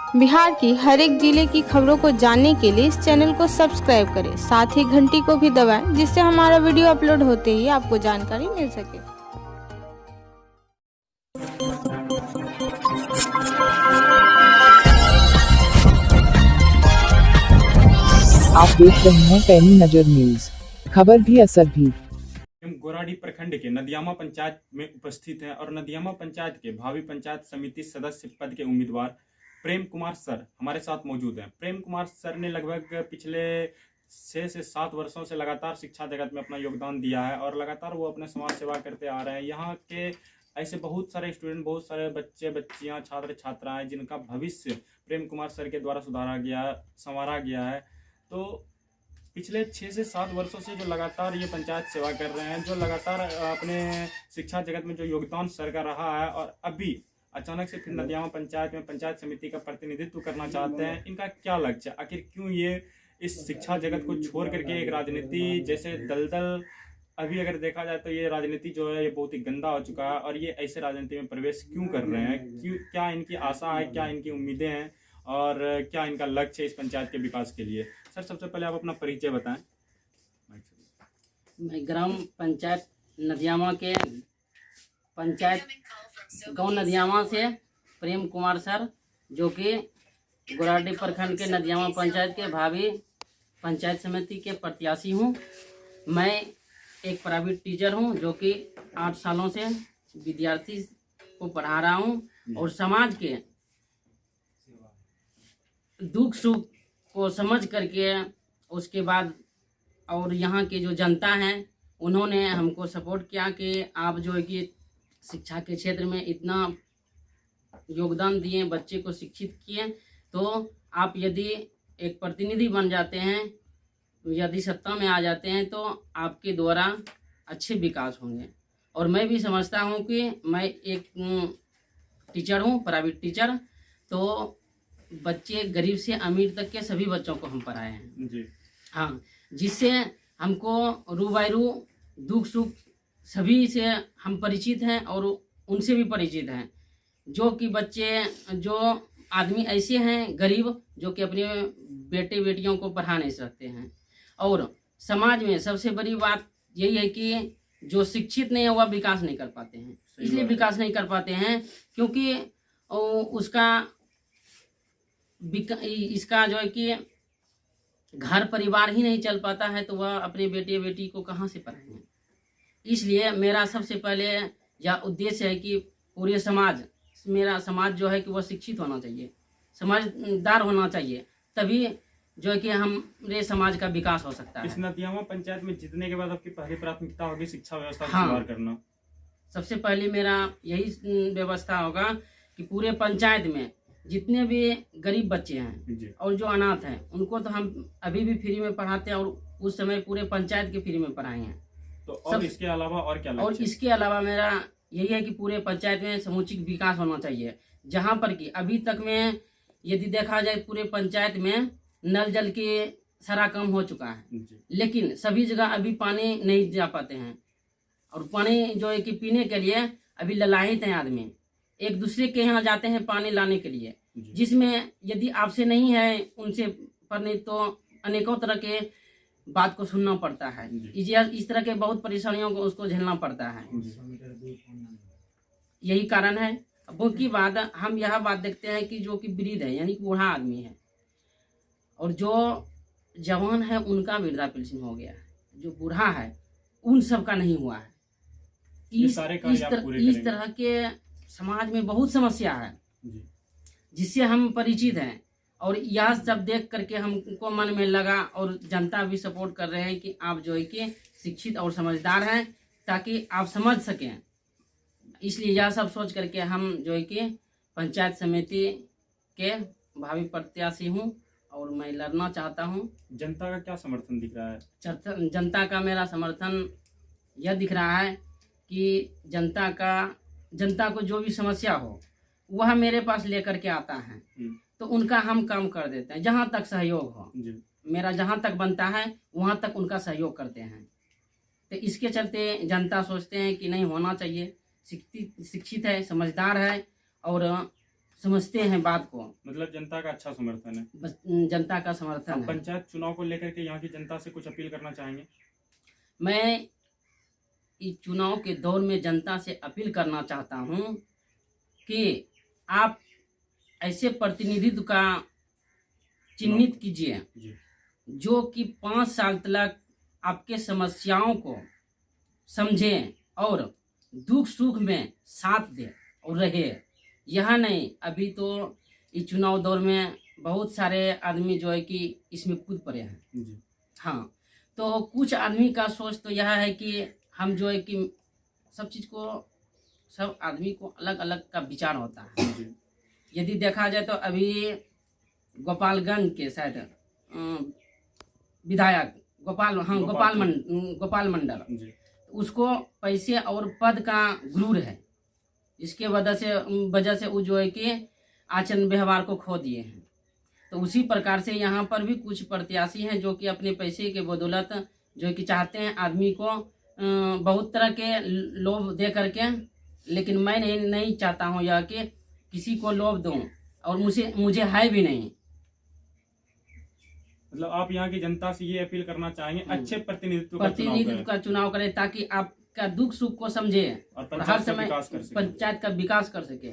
बिहार की हर एक जिले की खबरों को जानने के लिए इस चैनल को सब्सक्राइब करें, साथ ही घंटी को भी दबाएं, जिससे हमारा वीडियो अपलोड होते ही आपको जानकारी मिल सके। आप देख रहे हैं पैनी नजर न्यूज, खबर भी असर भी। गोराडी प्रखंड के नदियामा पंचायत में उपस्थित हैं और नदियामा पंचायत के भावी पंचायत समिति सदस्य पद के उम्मीदवार प्रेम कुमार सर हमारे साथ मौजूद हैं। प्रेम कुमार सर ने लगभग पिछले 6 से 7 वर्षों से लगातार शिक्षा जगत में अपना योगदान दिया है और लगातार वो अपने समाज सेवा करते आ रहे हैं। यहाँ के ऐसे बहुत सारे स्टूडेंट, बहुत सारे बच्चे बच्चियाँ, छात्र छात्राएं जिनका भविष्य प्रेम कुमार सर के द्वारा संवारा गया है। तो पिछले 6 से 7 वर्षों से जो लगातार ये पंचायत सेवा कर रहे हैं, जो लगातार अपने शिक्षा जगत में जो योगदान सर का रहा है और अभी अचानक से फिर नदियामा पंचायत में पंचायत समिति का प्रतिनिधित्व करना चाहते हैं, इनका क्या लक्ष्य, आखिर क्यों ये इस शिक्षा जगत को छोड़ करके एक राजनीति जैसे दलदल, अभी अगर देखा जाए तो ये राजनीति जो है ये बहुत ही गंदा हो चुका है और ये ऐसे राजनीति में प्रवेश क्यों कर रहे हैं, क्यों, क्या इनकी आशा है, क्या इनकी उम्मीदें हैं और क्या इनका लक्ष्य है इस पंचायत के विकास के लिए। सर, सबसे पहले आप अपना परिचय बताएं। मैं ग्राम पंचायत नदियामा के पंचायत गांव नदियामा से प्रेम कुमार सर, जो कि गोराडी प्रखंड के नदियामा पंचायत के भावी पंचायत समिति के प्रत्याशी हूं। मैं एक प्राइवेट टीचर हूं, जो कि 8 सालों से विद्यार्थी को पढ़ा रहा हूं और समाज के दुख सुख को समझ करके उसके बाद और यहाँ के जो जनता हैं उन्होंने हमको सपोर्ट किया कि आप जो है कि शिक्षा के क्षेत्र में इतना योगदान दिए, बच्चे को शिक्षित किए, तो आप यदि एक प्रतिनिधि बन जाते हैं, यदि सत्ता में आ जाते हैं तो आपके द्वारा अच्छे विकास होंगे। और मैं भी समझता हूँ कि मैं एक टीचर हूँ, प्राइवेट टीचर, तो बच्चे गरीब से अमीर तक के सभी बच्चों को हम पढ़ाए हैं जी। हाँ, जिससे हमको रूबरू दुख सुख सभी से हम परिचित हैं और उनसे भी परिचित हैं। जो कि बच्चे, जो आदमी ऐसे हैं गरीब, जो कि अपने बेटे बेटियों को पढ़ा नहीं सकते हैं। और समाज में सबसे बड़ी बात यही है कि जो शिक्षित नहीं है वह विकास नहीं कर पाते हैं। इसलिए विकास नहीं कर पाते हैं क्योंकि इसका जो है कि घर परिवार ही नहीं चल पाता है, तो वह अपने बेटे बेटी को कहाँ से पढ़ाएंगे। इसलिए मेरा सबसे पहले यह उद्देश्य है कि पूरे समाज, मेरा समाज जो है कि वह शिक्षित होना चाहिए, समझदार होना चाहिए, तभी जो है कि हमारे समाज का विकास हो सकता है। इस नदियामा पंचायत में जीतने के बाद आपकी पहली प्राथमिकता होगी शिक्षा व्यवस्था में सुधार करना। सबसे पहले मेरा यही व्यवस्था होगा कि पूरे पंचायत में जितने भी गरीब बच्चे हैं और जो अनाथ हैं उनको तो हम अभी भी फ्री में पढ़ाते हैं और उस समय पूरे पंचायत के फ्री में पढ़ाए हैं। तो और इसके अलावा और क्या लक्ष्य? और इसके अलावा मेरा यही है कि पूरे पंचायत में समुचित विकास होना चाहिए, जहां पर कि अभी तक में यदि देखा जाए पूरे पंचायत में नल जल के सारा काम हो चुका है, लेकिन सभी जगह अभी पानी नहीं जा पाते हैं और पानी जो है कि पीने के लिए अभी ललाहित हैं आदमी, एक दूसरे के यहाँ जाते हैं पानी लाने के लिए, जिसमें यदि आपसे नहीं है उनसे पर नहीं तो अनेकों तरह के बात को सुनना पड़ता है। इस तरह के बहुत परेशानियों को उसको झेलना पड़ता है। यही कारण है। अब की बात हम यह बात देखते हैं कि जो कि वृद्ध है यानी कि बूढ़ा आदमी है और जो जवान है उनका वृद्धा पेंशन हो गया है, जो बूढ़ा है उन सब का नहीं हुआ है। इस तरह के समाज में बहुत समस्या है जिससे हम परिचित हैं और यह सब देख करके हमको मन में लगा और जनता भी सपोर्ट कर रहे हैं कि आप जो है कि शिक्षित और समझदार हैं ताकि आप समझ सकें। इसलिए यह सब सोच करके हम जो है कि पंचायत समिति के भावी प्रत्याशी हूं और मैं लड़ना चाहता हूं। जनता का क्या समर्थन दिख रहा है? जनता का मेरा समर्थन यह दिख रहा है कि जनता को जो भी समस्या हो वह मेरे पास लेकर के आता है, तो उनका हम काम कर देते हैं। जहाँ तक सहयोग हो, मेरा जहाँ तक बनता है वहाँ तक उनका सहयोग करते हैं। तो इसके चलते जनता सोचते हैं कि नहीं होना चाहिए, शिक्षित है, समझदार है और समझते हैं बात को, मतलब जनता का अच्छा समर्थन है। बस जनता का समर्थन आप है। पंचायत चुनाव को लेकर के यहाँ की जनता से कुछ अपील करना चाहेंगे? मैं इस चुनाव के दौर में जनता से अपील करना चाहता हूँ कि आप ऐसे प्रतिनिधित्व का चिन्हित कीजिए जी जो कि 5 साल तक आपके समस्याओं को समझें और दुख सुख में साथ दे और रहे। यह नहीं, अभी तो इस चुनाव दौर में बहुत सारे आदमी जो है कि इसमें कूद पड़े हैं। जी हाँ, तो कुछ आदमी का सोच तो यह है कि हम जो है कि सब चीज़ को, सब आदमी को अलग अलग का विचार होता है। जी यदि देखा जाए तो अभी गोपालगंज के शायद विधायक गोपाल मंडल, जी उसको पैसे और पद का गुरूर है। इसके वजह से वो जो है कि आचरण व्यवहार को खो दिए हैं। तो उसी प्रकार से यहाँ पर भी कुछ प्रत्याशी हैं जो कि अपने पैसे के बदौलत जो है कि चाहते हैं आदमी को बहुत तरह के लोभ दे करके, लेकिन मैं नहीं चाहता हूँ यह कि किसी को लोभ दूं, और मुझे है भी नहीं। मतलब आप यहाँ की जनता से ये अपील करना चाहेंगे अच्छे प्रतिनिधित्व का चुनाव करें ताकि आपका दुख सुख को समझे और हर पंचायत का समय विकास कर सके। पंचायत का विकास कर सके।